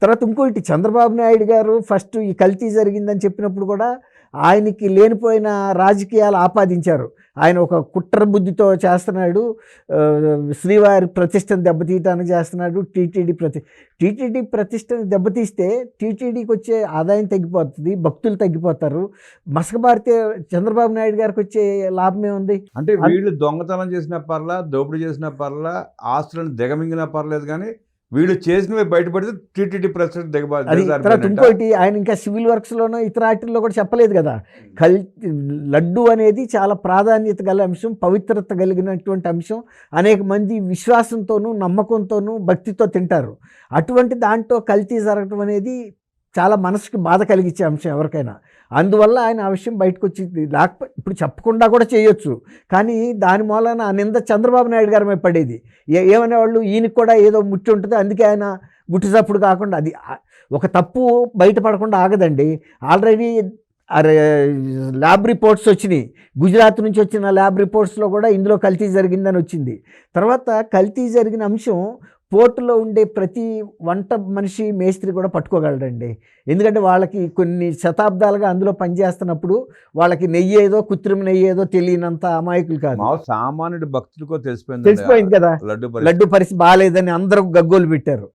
తర్వాత ఇంకోటి చంద్రబాబు నాయుడు గారు ఫస్ట్ ఈ కల్తీ జరిగిందని చెప్పినప్పుడు కూడా ఆయనకి లేనిపోయిన రాజకీయాలు ఆపాదించారు. ఆయన ఒక కుట్ర బుద్ధితో చేస్తున్నాడు, శ్రీవారి ప్రతిష్టను దెబ్బతీయటానికి చేస్తున్నాడు, టీటీడీ ప్రతిష్టను దెబ్బతీస్తే టీటీడీకి వచ్చే ఆదాయం తగ్గిపోతుంది, భక్తులు తగ్గిపోతారు. మసకబారితే చంద్రబాబు నాయుడు గారికి వచ్చే లాభం ఏముంది? అంటే వీళ్ళు దొంగతనం చేసిన పర్లా, దోపిడీ చేసిన పర్లా, ఆస్తులను దిగమింగినా పర్లేదు, కానీ వీళ్ళు చేసినవి బయటపడితే టీటీడీ ప్రస్తుతం తర్వాత ఇంకోటి ఆయన ఇంకా సివిల్ వర్క్స్లోనో ఇతర వాటిల్లో కూడా చెప్పలేదు కదా. లడ్డు అనేది చాలా ప్రాధాన్యత గల అంశం, పవిత్రత కలిగినటువంటి అంశం. అనేక మంది విశ్వాసంతోనూ నమ్మకంతోనూ భక్తితో తింటారు. అటువంటి దాంట్లో కల్తీ జరగటం అనేది చాలా మనసుకి బాధ కలిగించే అంశం ఎవరికైనా. అందువల్ల ఆయన ఆ విషయం బయటకు వచ్చింది. లేకపోతే ఇప్పుడు చెప్పకుండా కూడా చేయొచ్చు, కానీ దాని మూలన ఆ నింద చంద్రబాబు నాయుడు గారి మీద పడేది. ఏమనేవాళ్ళు, ఈయనకి కూడా ఏదో ముట్టి ఉంటుంది, అందుకే ఆయన గుట్టుచప్పుడు కాకుండా అది ఒక తప్పు బయటపడకుండా ఆగదండి. ఆల్రెడీ ల్యాబ్ రిపోర్ట్స్ వచ్చినాయి, గుజరాత్ నుంచి వచ్చిన ల్యాబ్ రిపోర్ట్స్లో కూడా ఇందులో కల్తీ జరిగిందని వచ్చింది. తర్వాత కల్తీ జరిగిన అంశం పోర్టులో ఉండే ప్రతి వంట మనిషి, మేస్త్రి కూడా పట్టుకోగలడండి. ఎందుకంటే వాళ్ళకి కొన్ని శతాబ్దాలుగా అందులో పనిచేస్తున్నప్పుడు వాళ్ళకి నెయ్యి ఏదో కృత్రిమ నెయ్యి ఏదో తెలియనంత అమాయకులు కాదు. సామాన్యుడు భక్తుడికో తెలిసిపోయింది కదా, లడ్డు పరిస్థితి బాగాలేదని అందరూ గగ్గోలు పెట్టారు.